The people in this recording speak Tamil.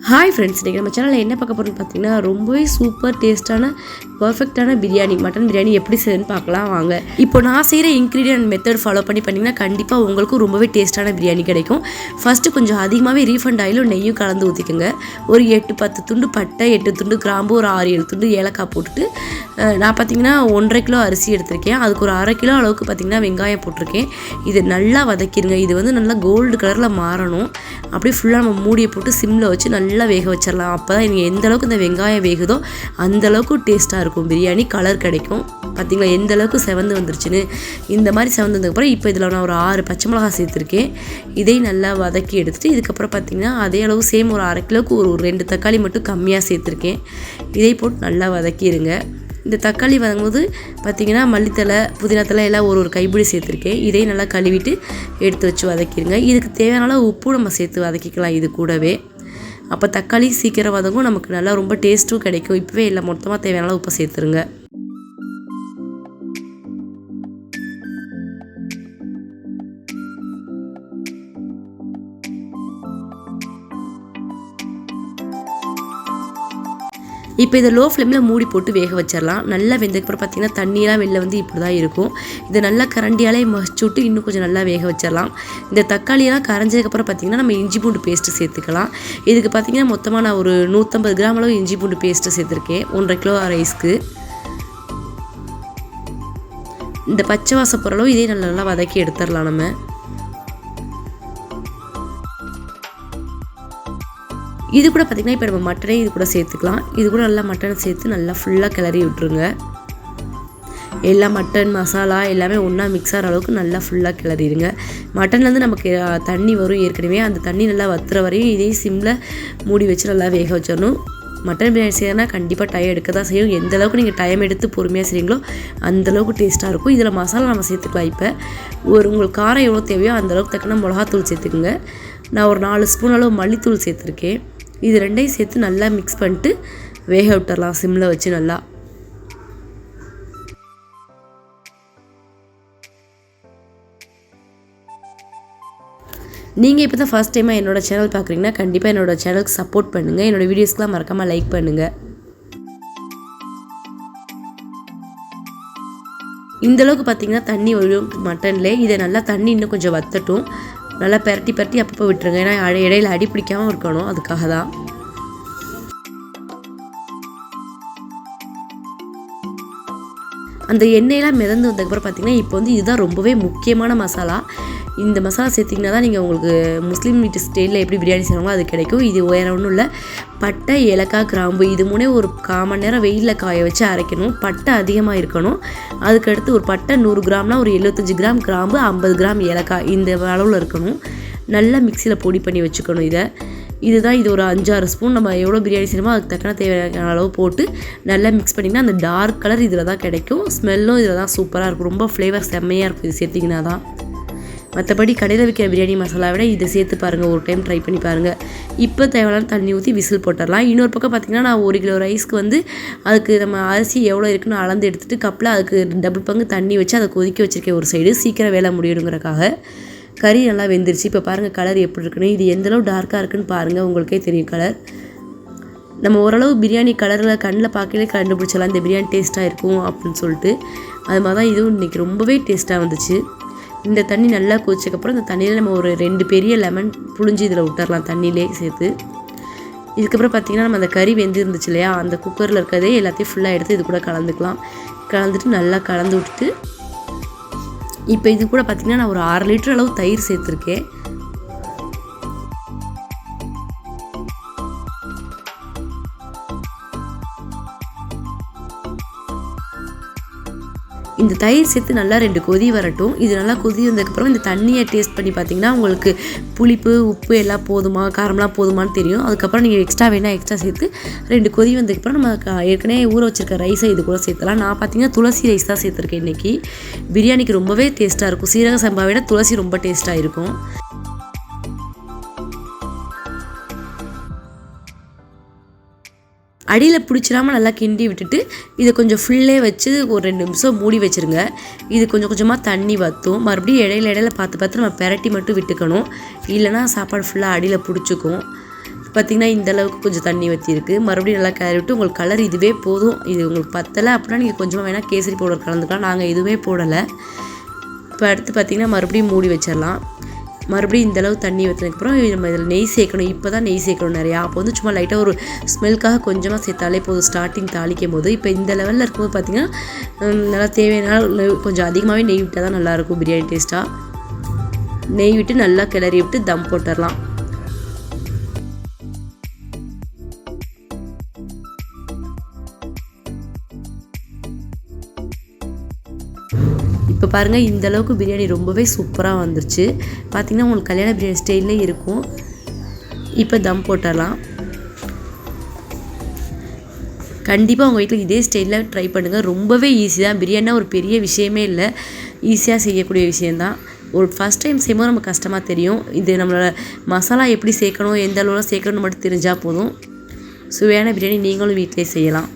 ஹாய் ஃப்ரெண்ட்ஸ், இன்றைக்கி நம்ம சேனலில் என்ன பார்க்க போகிறோம்னு பார்த்தீங்கன்னா ரொம்பவே சூப்பர் டேஸ்ட்டான பர்ஃபெக்டான பிரியாணி, மட்டன் பிரியாணி எப்படி செய்யுதுன்னு பார்க்கலாம் வாங்க. இப்போ நான் செய்கிற இன்க்ரீடியன்ட் மெத்தட் ஃபாலோ பண்ணிங்கன்னா கண்டிப்பாக உங்களுக்கும் ரொம்பவே டேஸ்ட்டான பிரியாணி கிடைக்கும். ஃபஸ்ட்டு கொஞ்சம் அதிகமாகவே ரீஃபண்ட் ஆயிலும் நெய்யும் கலந்து ஊற்றிக்கோங்க. ஒரு 8-10 துண்டு பட்டை, 8 துண்டு கிராம்பு, ஒரு 6-7 துண்டு ஏலக்காய் போட்டுட்டு நான் பார்த்தீங்கன்னா 1.5 கிலோ அரிசி எடுத்திருக்கேன். அதுக்கு ஒரு 1/2 கிலோ அளவுக்கு பார்த்தீங்கன்னா வெங்காயம் போட்டிருக்கேன். இது நல்லா வதக்கிடுங்க. இது வந்து நல்லா கோல்டு கலரில் மாறணும். அப்படியே ஃபுல்லாக நம்ம மூடியை போட்டு சிம்மில் வச்சு நல்லா வேக வச்சிடலாம். அப்போ தான் நீங்கள் எந்த அளவுக்கு இந்த வெங்காயம் வேகுதோ அந்தளவுக்கு டேஸ்ட்டாக இருக்கும் பிரியாணி, கலர் கிடைக்கும். பார்த்திங்களா எந்த அளவுக்கு செவந்து வந்துருச்சுன்னு. இந்த மாதிரி செவந்ததுக்கப்புறம் இப்போ இதில் நான் ஒரு 6 பச்சை மிளகாய் சேர்த்துருக்கேன். இதை நல்லா வதக்கி எடுத்துகிட்டு இதுக்கப்புறம் பார்த்திங்கன்னா அதே அளவு சேம் ஒரு 1/2 கிலோவுக்கு ஒரு 2 தக்காளி மட்டும் கம்மியாக சேர்த்துருக்கேன். இதை போட்டு நல்லா வதக்கிடுங்க. இந்த தக்காளி வதங்கும்போது பார்த்திங்கன்னா மல்லித்தலை, புதினாத்தலை எல்லாம் ஒரு கைப்பிடி சேர்த்துருக்கேன். இதையும் நல்லா கழுவிட்டு எடுத்து வச்சு வதக்கிடுங்க. இதுக்கு தேவையான அளவு உப்பு நம்ம சேர்த்து வதக்கிக்கலாம் இது கூடவே. அப்போ தக்காளி சீக்கிரம் வதங்கும், நமக்கு நல்லா ரொம்ப டேஸ்ட்டும் கிடைக்கும். இப்போவே இல்லை மொத்தமாக தேவையான அளவு உப்பு சேர்த்துருங்க. இப்போ இதை லோ ஃப்ளேமில் மூடி போட்டு வேக வச்சிடலாம். நல்லா வெந்ததுக்கப்புறம் பார்த்திங்கன்னா தண்ணியெல்லாம் வெளில வந்து இப்படி தான் இருக்கும். இதை நல்லா கரண்டியாலே மசிச்சு விட்டு இன்னும் கொஞ்சம் நல்லா வேக வச்சிடலாம். இந்த தக்காளியெல்லாம் கரைஞ்சதுக்கப்புறம் பார்த்திங்கன்னா நம்ம இஞ்சி பூண்டு பேஸ்ட்டு சேர்த்துக்கலாம். இதுக்கு பார்த்திங்கன்னா மொத்தமாக நான் ஒரு 150 கிராம் அளவு இஞ்சி பூண்டு பேஸ்ட்டு சேர்த்துருக்கேன் 1.5 கிலோ ரைஸ்க்கு. இந்த பச்சை வாசம் போகிற அளவு இதே நல்லா வதக்கி எடுத்துடலாம் நம்ம. இது கூட பார்த்திங்கன்னா இப்போ நம்ம மட்டனே இது கூட சேர்த்துக்கலாம். இது கூட நல்லா மட்டனை சேர்த்து நல்லா ஃபுல்லாக கிளறி விட்டுருங்க. எல்லா மட்டன் மசாலா எல்லாமே ஒன்றா மிக்ஸ் ஆகிற அளவுக்கு நல்லா ஃபுல்லாக கிளறிடுங்க. மட்டன்லேருந்து நமக்கு தண்ணி வரும் ஏற்கனவே. அந்த தண்ணி நல்லா வத்துற வரையும் இதே சிம்மில் மூடி வச்சு நல்லா வேக வச்சிடணும். மட்டன் பிரியாணி செய்யறதுனா கண்டிப்பாக டைம் எடுக்க தான் செய்யும். எந்த அளவுக்கு நீங்கள் டைம் எடுத்து பொறுமையாக செய்கிறீங்களோ அந்தளவுக்கு டேஸ்ட்டாக இருக்கும். இதில் மசாலா நம்ம சேர்த்துக்கலாம். இப்போ உங்களுக்கு காரம் எவ்வளோ தேவையோ அந்தளவுக்கு தக்கன மிளகாத்தூள் சேர்த்துக்குங்க. நான் ஒரு 4 ஸ்பூன் அளவு மல்லித்தூள் சேர்த்துருக்கேன். இது ரெண்டையும் சேர்த்து நல்லா மிக்ஸ் பண்ணிட்டு வேக விட்டுறலாம் சிம்மில் வச்சு நல்லா. நீங்கள் இப்போ தான் ஃபர்ஸ்ட் டைமாக என்னோடய சேனல் பார்க்குறீங்கன்னா கண்டிப்பாக என்னோடய சேனலுக்கு சப்போர்ட் பண்ணுங்கள். என்னோடய வீடியோஸ்க்கெலாம் மறக்காமல் லைக் பண்ணுங்கள். இந்தளவுக்கு பார்த்திங்கன்னா தண்ணி வரும் மட்டன்லேயே. இதை நல்லா தண்ணி இன்னும் கொஞ்சம் வத்தட்டும். நல்லா பரட்டி அப்பப்போ விட்டுருங்க. ஏன்னா இடையில அடி பிடிக்காமல் இருக்கணும், அதுக்காக தான். அந்த எண்ணெயெல்லாம் மிதந்து வந்ததுக்கப்புறம் பார்த்திங்கன்னா இப்போ வந்து இதுதான் ரொம்பவே முக்கியமான மசாலா. இந்த மசாலா சேர்த்திங்கன்னா தான் நீங்கள் உங்களுக்கு முஸ்லீம் வீட்டு ஸ்டைலில் எப்படி பிரியாணி செய்வாங்களோ அது கிடைக்கும். இது வேறு ஒன்றும் இல்லை, பட்டை, ஏலக்காய், கிராம்பு இது மூணே ஒரு 1/4 மணி நேரம் வெயிலில் காய வச்சு அரைக்கணும். பட்டை அதிகமாக இருக்கணும். அதுக்கடுத்து ஒரு பட்டை 100 கிராம்னா ஒரு 75 கிராம் கிராம்பு, 50 கிராம் ஏலக்காய் இந்த அளவில் இருக்கணும். நல்லா மிக்சியில் பொடி பண்ணி வச்சுக்கணும். இதுதான் இது ஒரு 5-6 ஸ்பூன் நம்ம எவ்வளோ பிரியாணி செய்யணுமோ அதுக்கு தக்கன தேவையான அளவு போட்டு நல்லா மிக்ஸ் பண்ணிங்கன்னா அந்த டார்க் கலர் இதில் தான் கிடைக்கும். ஸ்மெல்லும் இதில் தான் சூப்பராக இருக்கும். ரொம்ப ஃப்ளேவர் செம்மையாக இருக்கும் இது சேர்த்திங்கன்னா தான். மற்றபடி கடையில் விற்கிற பிரியாணி மசாலா விட இதை சேர்த்து பாருங்கள், ஒரு டைம் ட்ரை பண்ணி பாருங்கள். இப்போ தேவையான தண்ணி ஊற்றி விசில் போட்டுடலாம். இன்னொரு பக்கம் பார்த்திங்கன்னா நான் 1 கிலோ ரைஸ்க்கு வந்து அதுக்கு நம்ம அரிசி எவ்வளோ இருக்குன்னு அளந்து எடுத்துகிட்டு கப்பில் அதுக்கு டபுள் பங்கு தண்ணி வச்சு அதை கொதிக்க வச்சுருக்கேன் ஒரு சைடு, சீக்கிரம் வேலை முடியணுங்கிறக்காக. கறி நல்லா வெந்துருச்சு. இப்போ பாருங்கள் கலர் எப்படி இருக்குன்னு. இது எந்தளவு டார்க்காக இருக்குன்னு பாருங்கள், உங்களுக்கே தெரியும் கலர். நம்ம ஓரளவு பிரியாணி கலரில் கண்ணில் பார்க்கலே கண்டுபிடிச்சலாம் இந்த பிரியாணி டேஸ்ட்டாக இருக்கும் அப்படின்னு சொல்லிட்டு. அது மாதிரி தான் இதுவும் இன்றைக்கி ரொம்பவே டேஸ்ட்டாக வந்துச்சு. இந்த தண்ணி நல்லா கொதிச்சதுக்கப்புறம் இந்த தண்ணியில் நம்ம ஒரு 2 பெரிய லெமன் புழிஞ்சு இதில் விட்டுறலாம் தண்ணியிலே சேர்த்து. இதுக்கப்புறம் பார்த்திங்கன்னா நம்ம அந்த கறி வெந்து இருந்துச்சு இல்லையா, அந்த குக்கரில் இருக்கிறதே எல்லாத்தையும் ஃபுல்லாக எடுத்து இது கூட கலந்துக்கலாம். கலந்துட்டு நல்லா கலந்து விட்டுட்டு இப்போ இது கூட பார்த்திங்கன்னா நான் ஒரு 6 லிட்டர் அளவு தயிர் சேர்த்துருக்கேன். இந்த தயிர் சேர்த்து நல்லா 2 கொதி வரட்டும். இது நல்லா கொதி வந்ததுக்கப்புறம் இந்த தண்ணியை டேஸ்ட் பண்ணி பார்த்திங்கன்னா உங்களுக்கு புளிப்பு, உப்பு எல்லாம் போதுமா, காரம்லாம் போதுமான்னு தெரியும். அதுக்கப்புறம் நீங்கள் எக்ஸ்ட்ரா வேணால் எக்ஸ்ட்ரா சேர்த்து 2 கொதி வந்ததுக்கப்புறம் நம்ம ஏற்கனவே ஊற வச்சுருக்க ரைஸை இது கூட சேர்த்தலாம். நான் பார்த்திங்கன்னா துளசி ரைஸ் தான் சேர்த்துருக்கேன் இன்றைக்கி. பிரியாணிக்கு ரொம்பவே டேஸ்ட்டாக இருக்கும். சீரக சம்பா விட துளசி ரொம்ப டேஸ்ட்டாக இருக்கும். அடியில் பிடிச்சிடாமல் நல்லா கிண்டி விட்டுட்டு இதை கொஞ்சம் ஃபுல்லே வச்சு ஒரு 2 நிமிஷம் மூடி வச்சுருங்க. இது கொஞ்சம் கொஞ்சமாக தண்ணி வற்றும். மறுபடியும் இடையில பார்த்து நம்ம பெரட்டி மட்டும் விட்டுக்கணும். இல்லைனா சாப்பாடு ஃபுல்லாக அடியில் பிடிச்சிக்கும். பார்த்திங்கன்னா இந்த அளவுக்கு கொஞ்சம் தண்ணி ஊற்றிருக்கு. மறுபடியும் நல்லா கிளறி விட்டு உங்களுக்கு கலர் இதுவே போதும். இது உங்களுக்கு பத்தலை அப்படின்னா நீங்கள் கொஞ்சமாக வேணால் கேசரி பவுடர் கலந்துக்கலாம். நாங்கள் எதுவுமே போடலை. இப்போ அடுத்து பார்த்திங்கன்னா மறுபடியும் மூடி வச்சிடலாம். மறுபடியும் இந்தளவு தண்ணி ஊற்றினதுக்கப்புறம் நம்ம இதில் நெய் சேர்க்கணும். இப்போ தான் நெய் சேர்க்கணும் நிறையா. அப்போ வந்து சும்மா லைட்டாக ஒரு ஸ்மெல்க்காக கொஞ்சமாக சேர்த்தாலே போதும் ஸ்டார்டிங் தாளிக்கும் போது. இப்போ இந்த லெவலில் இருக்கும்போது பார்த்திங்கன்னா நல்லா தேவையான கொஞ்சம் அதிகமாகவே நெய் விட்டால் தான் நல்லாயிருக்கும் பிரியாணி டேஸ்ட்டாக. நெய் விட்டு நல்லா கிளறி விட்டு தம் போட்டுடலாம். இப்போ பாருங்கள் இந்த அளவுக்கு பிரியாணி ரொம்பவே சூப்பராக வந்துருச்சு. பார்த்திங்கன்னா உங்களுக்கு கல்யாண பிரியாணி ஸ்டைல்லே இருக்கும். இப்போ தம் போட்டுடலாம். கண்டிப்பாக உங்கள் வீட்டில் இதே ஸ்டைலில் ட்ரை பண்ணுங்கள். ரொம்பவே ஈஸி தான். பிரியாணினா ஒரு பெரிய விஷயமே இல்லை, ஈஸியாக செய்யக்கூடிய விஷயந்தான். ஒரு ஃபஸ்ட் டைம் செய்யும்போது நமக்கு கஷ்டமாக தெரியும். இது நம்மளோட மசாலா எப்படி சேர்க்கணும், எந்த அளவில் சேர்க்கணும்னு மட்டும் தெரிஞ்சால் போதும். சுவையான பிரியாணி நீங்களும் வீட்டிலே செய்யலாம்.